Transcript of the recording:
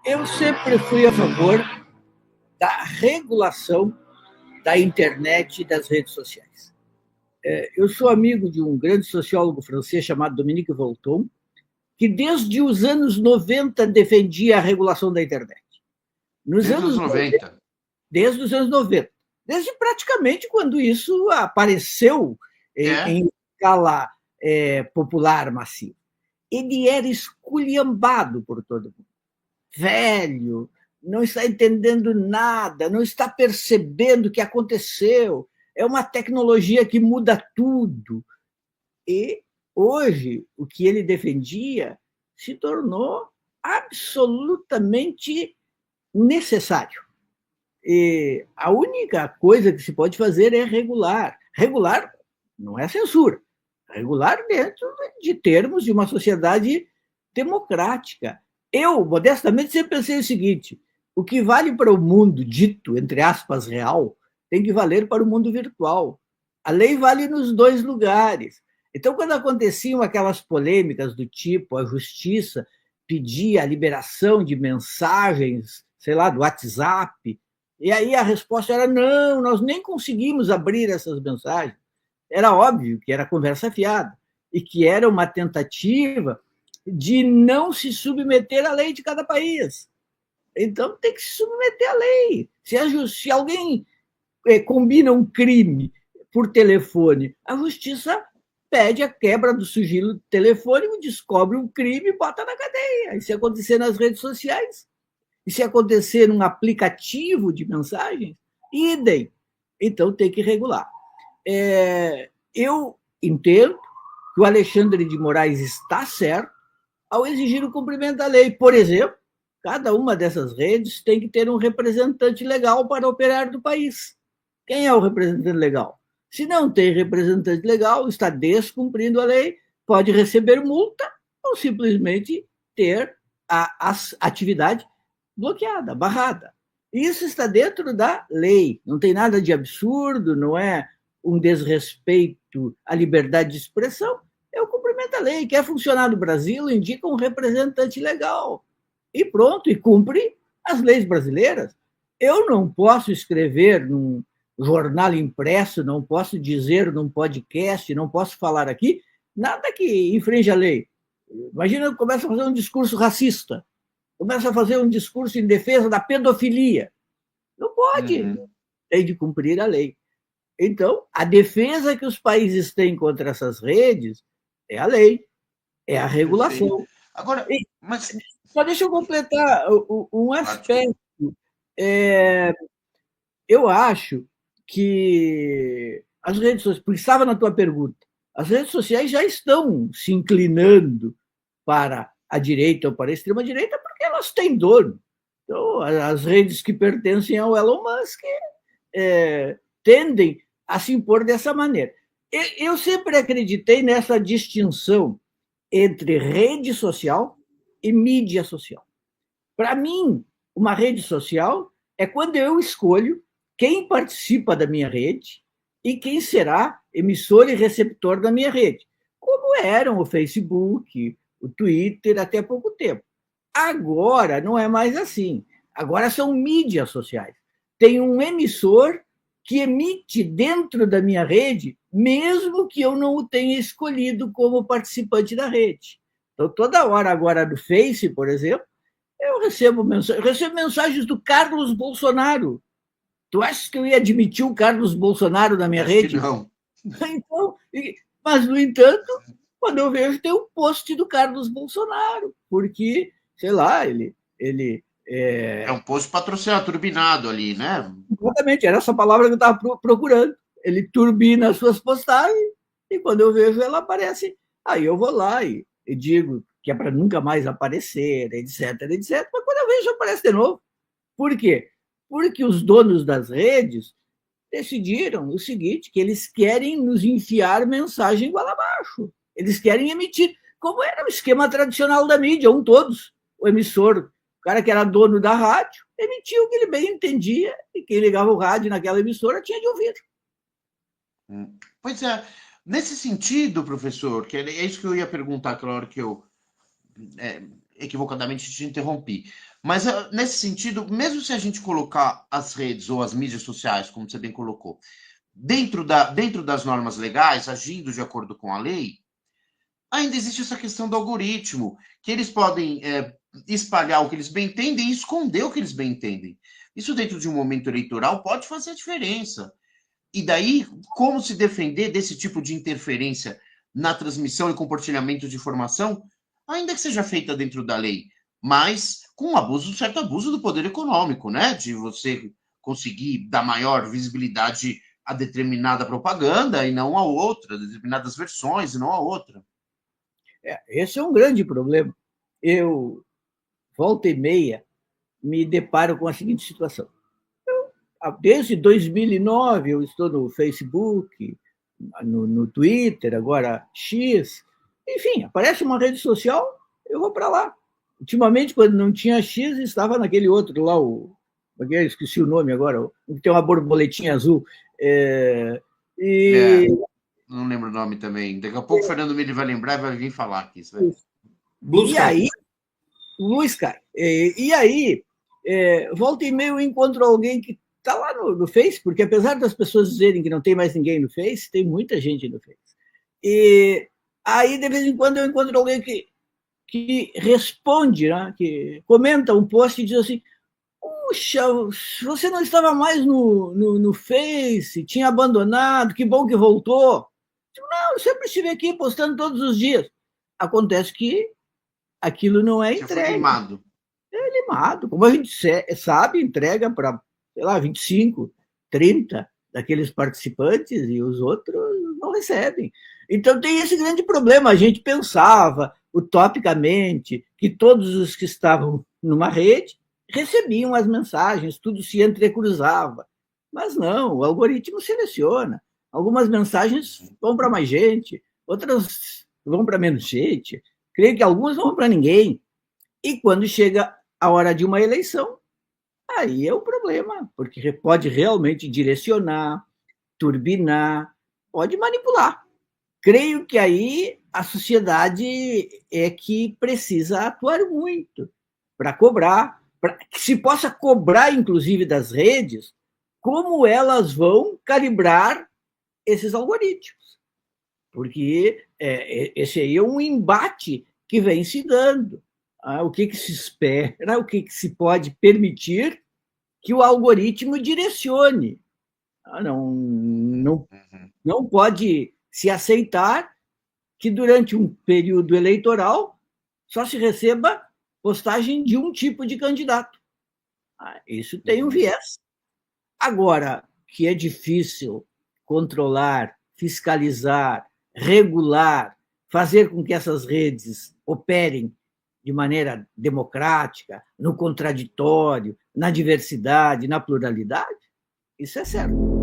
Eu sempre fui a favor da regulação da internet e das redes sociais. Eu sou amigo de um grande sociólogo francês chamado Dominique Volton, que desde os anos 90 defendia a regulação da internet. Nos Desde os anos 90, 90. desde os anos 90, desde praticamente quando isso apareceu em escala popular massiva. Ele era esculhambado por todo mundo. Velho, não está entendendo nada, não está percebendo o que aconteceu. É uma tecnologia que muda tudo. E hoje, o que ele defendia se tornou absolutamente necessário. E a única coisa que se pode fazer é regular. Regular não é censura. Regular dentro de termos de uma sociedade democrática. Eu, modestamente, sempre pensei o seguinte: o que vale para o mundo dito, entre aspas, real, tem que valer para o mundo virtual. A lei vale nos dois lugares. Então, quando aconteciam aquelas polêmicas do tipo a justiça pedia a liberação de mensagens, sei lá, do WhatsApp, e aí a resposta era: não, nós nem conseguimos abrir essas mensagens. Era óbvio que era conversa fiada e que era uma tentativa de não se submeter à lei de cada país. Então tem que se submeter à lei. Se alguém combina um crime por telefone, a justiça pede a quebra do sigilo telefônico, descobre um crime e bota na cadeia. E se acontecer nas redes sociais, e se acontecer num aplicativo de mensagens, idem. Então tem que regular. Eu entendo que o Alexandre de Moraes está certo ao exigir o cumprimento da lei. Por exemplo, cada uma dessas redes tem que ter um representante legal para operar no país. Quem é o representante legal? Se não tem representante legal, está descumprindo a lei, pode receber multa ou simplesmente ter a atividade bloqueada, barrada. Isso está dentro da lei, não tem nada de absurdo, não é um desrespeito à liberdade de expressão, é o cumprimento da lei. Quer funcionar no Brasil, indica um representante legal. E pronto, e cumpre as leis brasileiras. Eu não posso escrever num jornal impresso, não posso dizer num podcast, não posso falar aqui nada que infrinja a lei. Imagina eu começo a fazer um discurso racista, começo a fazer um discurso em defesa da pedofilia. Não pode, tem de cumprir a lei. Então, a defesa que os países têm contra essas redes é a lei, é a regulação. Perfeito. Agora, mas... Só deixa eu completar um aspecto. Eu acho que as redes sociais, porque estava na tua pergunta, as redes sociais já estão se inclinando para a direita ou para a extrema-direita porque elas têm dono. Então, as redes que pertencem ao Elon Musk tendem a se impor dessa maneira. Eu sempre acreditei nessa distinção entre rede social e mídia social. Para mim, uma rede social é quando eu escolho quem participa da minha rede e quem será emissor e receptor da minha rede, como eram o Facebook, o Twitter até pouco tempo. Agora não é mais assim. Agora são mídias sociais. Tem um emissor que emite dentro da minha rede, mesmo que eu não o tenha escolhido como participante da rede. Então, toda hora agora no Face, por exemplo, eu recebo mensagens do Carlos Bolsonaro. Tu achas que eu ia admitir o Carlos Bolsonaro na minha rede? Não. Então, mas, no entanto, quando eu vejo, tem um post do Carlos Bolsonaro, porque, sei lá, ele é um post patrocinado, turbinado ali, né? Exatamente, era essa palavra que eu estava procurando. Ele turbina as suas postagens e quando eu vejo ela aparece, aí eu vou lá e digo que é para nunca mais aparecer, etc, etc. Mas quando eu vejo, aparece de novo. Por quê? Porque os donos das redes decidiram o seguinte, que eles querem nos enfiar mensagem igual abaixo. Eles querem emitir, como era o esquema tradicional da mídia, todos. O emissor, o cara que era dono da rádio, emitia o que ele bem entendia e quem ligava o rádio naquela emissora tinha de ouvir. Pois é. Nesse sentido, professor, que é isso que eu ia perguntar aquela hora que equivocadamente te interrompi. Mas, nesse sentido, mesmo se a gente colocar as redes ou as mídias sociais, como você bem colocou, dentro das normas legais, agindo de acordo com a lei, ainda existe essa questão do algoritmo, que eles podem espalhar o que eles bem entendem e esconder o que eles bem entendem. Isso dentro de um momento eleitoral pode fazer a diferença. E daí, como se defender desse tipo de interferência na transmissão e compartilhamento de informação, ainda que seja feita dentro da lei, mas com abuso, certo abuso do poder econômico, né? De você conseguir dar maior visibilidade a determinada propaganda e não a outra, determinadas versões e não a outra. Esse é um grande problema. Eu, volta e meia, me deparo com a seguinte situação. Desde 2009, eu estou no Facebook, no Twitter, agora X. Enfim, aparece uma rede social, eu vou para lá. Ultimamente, quando não tinha X, estava naquele outro lá, esqueci o nome agora, que tem uma borboletinha azul. Não lembro o nome também. Daqui a pouco o Fernando Mili vai lembrar e vai vir falar aqui. Blue Sky. Aí, Blue Sky. E aí, volta e meia eu encontro alguém que está lá no Face, porque apesar das pessoas dizerem que não tem mais ninguém no Face, tem muita gente no Face. E aí, de vez em quando, eu encontro alguém que responde, né, que comenta um post e diz assim: puxa, você não estava mais no Face, tinha abandonado, que bom que voltou. Não, eu sempre estive aqui postando todos os dias. Acontece que aquilo não é entregue. Foi limado. É limado. Como a gente sabe, entrega para, sei lá, 25, 30 daqueles participantes e os outros não recebem. Então tem esse grande problema. A gente pensava utopicamente que todos os que estavam numa rede recebiam as mensagens, tudo se entrecruzava. Mas não, o algoritmo seleciona. Algumas mensagens vão para mais gente, outras vão para menos gente. Creio que algumas não vão para ninguém. E quando chega a hora de uma eleição, aí é o problema, porque pode realmente direcionar, turbinar, pode manipular. Creio que aí a sociedade é que precisa atuar muito para cobrar, para que se possa cobrar, inclusive, das redes, como elas vão calibrar esses algoritmos. Porque esse aí é um embate que vem se dando. O que se espera, o que se pode permitir que o algoritmo direcione. Não pode se aceitar que durante um período eleitoral só se receba postagem de um tipo de candidato. Isso tem um viés. Agora, que é difícil controlar, fiscalizar, regular, fazer com que essas redes operem de maneira democrática, no contraditório, na diversidade, na pluralidade, isso é certo.